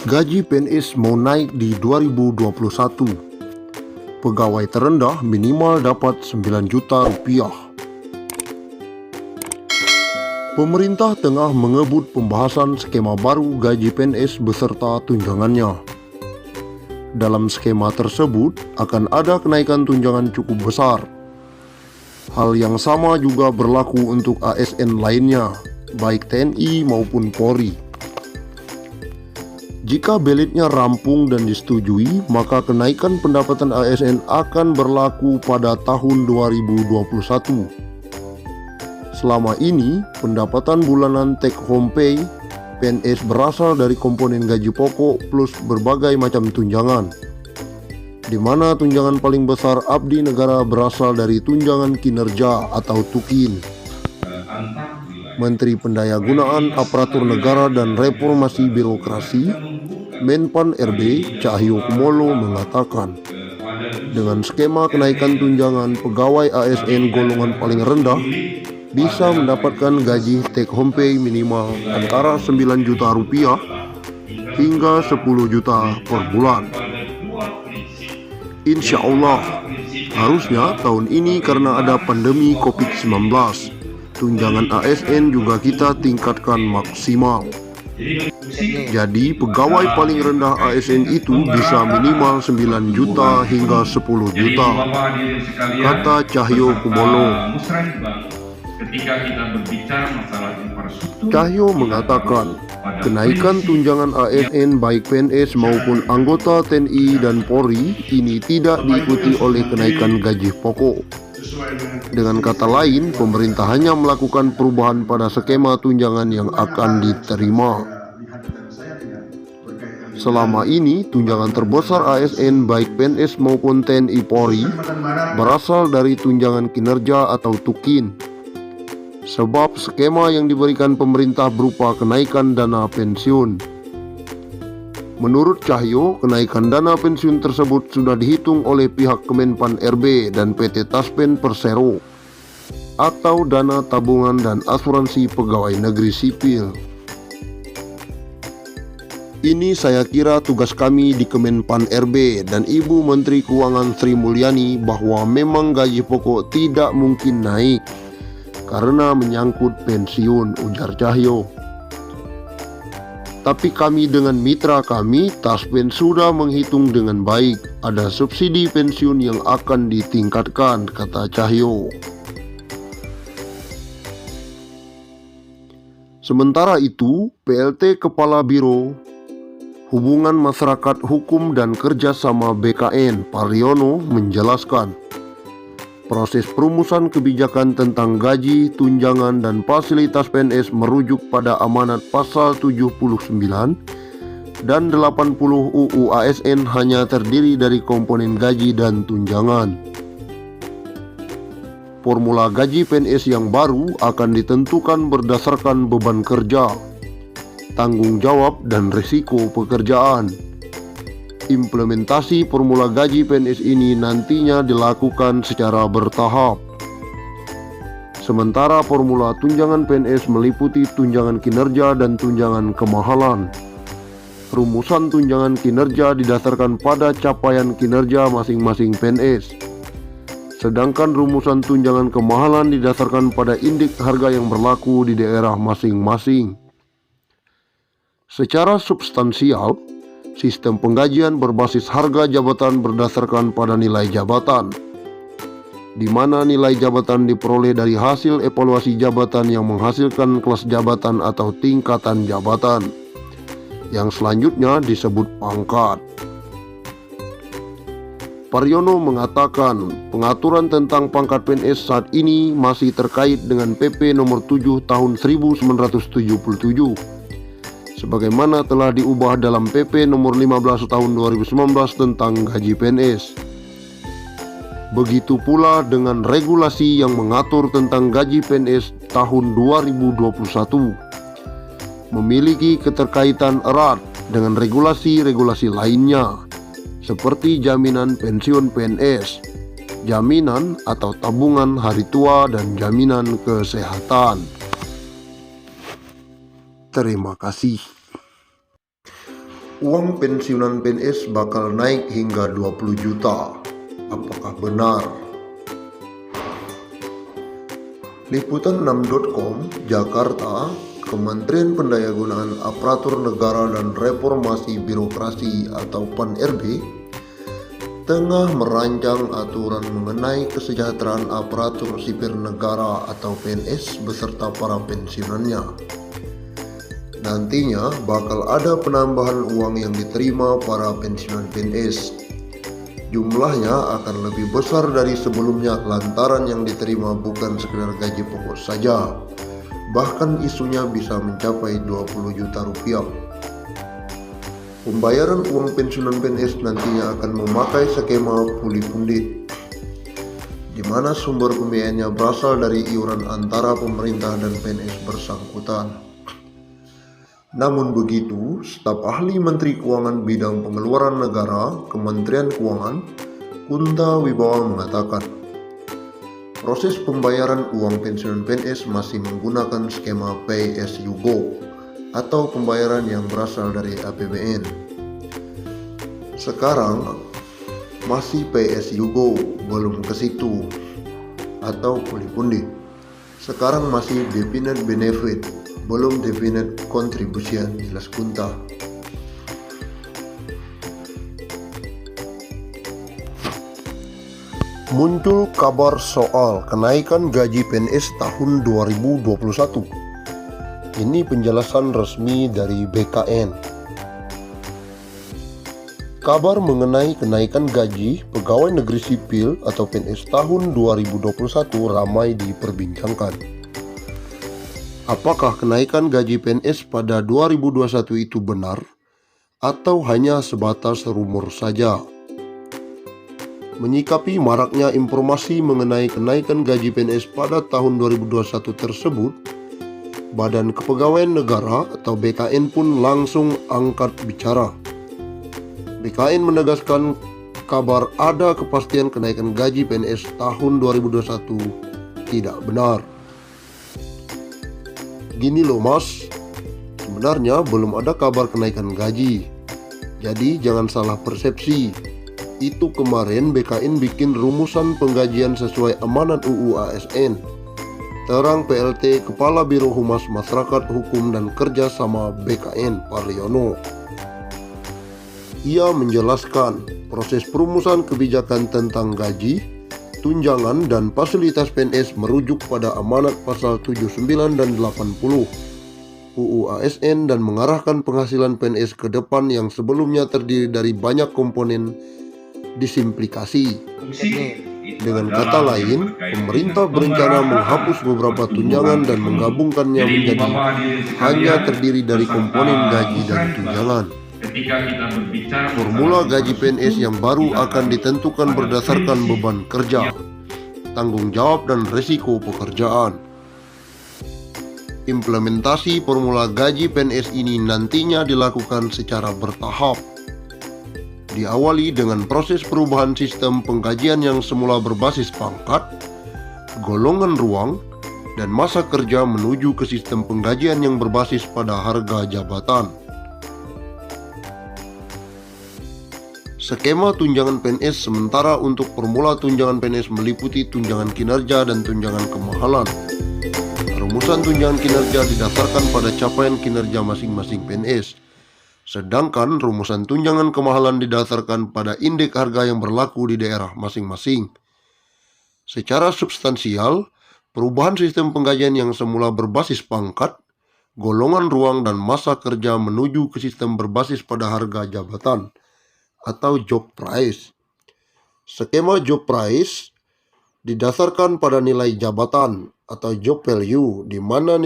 Gaji PNS mau naik di 2021. Pegawai terendah minimal dapat 9 juta rupiah. Pemerintah tengah mengebut pembahasan skema baru gaji PNS beserta tunjangannya. Dalam skema tersebut akan ada kenaikan tunjangan cukup besar. Hal yang sama juga berlaku untuk ASN lainnya, baik TNI maupun Polri. Jika belitnya rampung dan disetujui, maka kenaikan pendapatan ASN akan berlaku pada tahun 2021. Selama ini, pendapatan bulanan take home pay PNS berasal dari komponen gaji pokok plus berbagai macam tunjangan, di mana tunjangan paling besar abdi negara berasal dari tunjangan kinerja atau TUKIN. Menteri Pendayagunaan Aparatur Negara dan Reformasi Birokrasi Menpan RB Cahyokumolo mengatakan, dengan skema kenaikan tunjangan, pegawai ASN golongan paling rendah bisa mendapatkan gaji take home pay minimal antara 9 juta rupiah hingga 10 juta per bulan. Insya Allah, harusnya tahun ini karena ada pandemi COVID-19, tunjangan ASN juga kita tingkatkan maksimal. Jadi pegawai paling rendah ASN itu bisa minimal 9 juta hingga 10 juta, kata Cahyokumolo. Cahyo mengatakan, kenaikan tunjangan ASN baik PNS maupun anggota TNI dan Polri ini tidak diikuti oleh kenaikan gaji pokok. Dengan kata lain, pemerintah hanya melakukan perubahan pada skema tunjangan yang akan diterima. Selama ini, tunjangan terbesar ASN baik PNS maupun TNI Polri berasal dari tunjangan kinerja atau TUKIN. Sebab skema yang diberikan pemerintah berupa kenaikan dana pensiun. Menurut Cahyo, kenaikan dana pensiun tersebut sudah dihitung oleh pihak Kemenpan RB dan PT Taspen Persero atau dana tabungan dan asuransi pegawai negeri sipil. Ini saya kira tugas kami di Kemenpan RB dan Ibu Menteri Keuangan Sri Mulyani bahwa memang gaji pokok tidak mungkin naik karena menyangkut pensiun, ujar Cahyo. Tapi kami dengan mitra kami, Taspen sudah menghitung dengan baik. Ada subsidi pensiun yang akan ditingkatkan, kata Cahyo. Sementara itu, PLT Kepala Biro Hubungan Masyarakat Hukum dan Kerjasama BKN, Pariono, menjelaskan, proses perumusan kebijakan tentang gaji, tunjangan, dan fasilitas PNS merujuk pada amanat pasal 79 dan 80 UU ASN hanya terdiri dari komponen gaji dan tunjangan. Formula gaji PNS yang baru akan ditentukan berdasarkan beban kerja, tanggung jawab, dan risiko pekerjaan. Implementasi formula gaji PNS ini nantinya dilakukan secara bertahap. Sementara formula tunjangan PNS meliputi tunjangan kinerja dan tunjangan kemahalan. Rumusan tunjangan kinerja didasarkan pada capaian kinerja masing-masing PNS. Sedangkan rumusan tunjangan kemahalan didasarkan pada indeks harga yang berlaku di daerah masing-masing. Secara substansial, sistem penggajian berbasis harga jabatan berdasarkan pada nilai jabatan, di mana nilai jabatan diperoleh dari hasil evaluasi jabatan yang menghasilkan kelas jabatan atau tingkatan jabatan, yang selanjutnya disebut pangkat. Pariono mengatakan, pengaturan tentang pangkat PNS saat ini masih terkait dengan PP nomor 7 tahun 1977. Sebagaimana telah diubah dalam PP nomor 15 tahun 2019 tentang gaji PNS. Begitu pula dengan regulasi yang mengatur tentang gaji PNS tahun 2021. Memiliki keterkaitan erat dengan regulasi-regulasi lainnya, seperti jaminan pensiun PNS, jaminan atau tabungan hari tua, dan jaminan kesehatan. Terima kasih. Uang pensiunan PNS bakal naik hingga 20 juta. Apakah benar? Liputan6.com, Jakarta, Kementerian Pendayagunaan Aparatur Negara dan Reformasi Birokrasi atau PAN-RB tengah merancang aturan mengenai kesejahteraan aparatur sipil negara atau PNS beserta para pensiunannya. Nantinya bakal ada penambahan uang yang diterima para pensiunan PNS. Jumlahnya akan lebih besar dari sebelumnya lantaran yang diterima bukan sekedar gaji pokok saja. Bahkan isunya bisa mencapai 20 juta rupiah. Pembayaran uang pensiunan PNS nantinya akan memakai skema puli pundit, di mana sumber pembiayaannya berasal dari iuran antara pemerintah dan PNS bersangkutan. Namun begitu, staf ahli Menteri Keuangan Bidang Pengeluaran Negara Kementerian Keuangan, Kunta Wibawa mengatakan, proses pembayaran uang pensiunan PNS masih menggunakan skema Pay as you go atau pembayaran yang berasal dari APBN. Sekarang masih Pay as you go, belum ke situ, atau puli pundit. Sekarang masih definite benefit, belum definite contribution, jelas Kunta. Muncul kabar soal kenaikan gaji PNS tahun 2021. Ini penjelasan resmi dari BKN. Kabar mengenai kenaikan gaji pegawai negeri sipil atau PNS tahun 2021 ramai diperbincangkan. Apakah kenaikan gaji PNS pada 2021 itu benar atau hanya sebatas rumor saja? Menyikapi maraknya informasi mengenai kenaikan gaji PNS pada tahun 2021 tersebut, Badan Kepegawaian Negara atau BKN pun langsung angkat bicara. BKN menegaskan kabar ada kepastian kenaikan gaji PNS tahun 2021 tidak benar. Gini loh mas, sebenarnya belum ada kabar kenaikan gaji, jadi jangan salah persepsi. Itu kemarin BKN bikin rumusan penggajian sesuai amanat UU ASN, terang PLT Kepala Biro Humas Masyarakat Hukum dan Kerja sama BKN Parliono. Ia menjelaskan proses perumusan kebijakan tentang gaji, tunjangan dan fasilitas PNS merujuk pada amanat pasal 79 dan 80 UU ASN dan mengarahkan penghasilan PNS ke depan yang sebelumnya terdiri dari banyak komponen disimplikasi. Dengan kata lain, pemerintah berencana menghapus beberapa tunjangan dan menggabungkannya menjadi hanya terdiri dari komponen gaji dan tunjangan. Formula gaji PNS yang baru akan ditentukan berdasarkan beban kerja, tanggung jawab dan risiko pekerjaan. Implementasi formula gaji PNS ini nantinya dilakukan secara bertahap. Diawali dengan proses perubahan sistem penggajian yang semula berbasis pangkat, golongan ruang, dan masa kerja menuju ke sistem penggajian yang berbasis pada harga jabatan. Skema tunjangan PNS sementara untuk formula tunjangan PNS meliputi tunjangan kinerja dan tunjangan kemahalan. Rumusan tunjangan kinerja didasarkan pada capaian kinerja masing-masing PNS, sedangkan rumusan tunjangan kemahalan didasarkan pada indeks harga yang berlaku di daerah masing-masing. Secara substansial, perubahan sistem penggajian yang semula berbasis pangkat, golongan ruang dan masa kerja menuju ke sistem berbasis pada harga jabatan atau job price. Skema job price didasarkan pada nilai jabatan atau job value, di mana nilai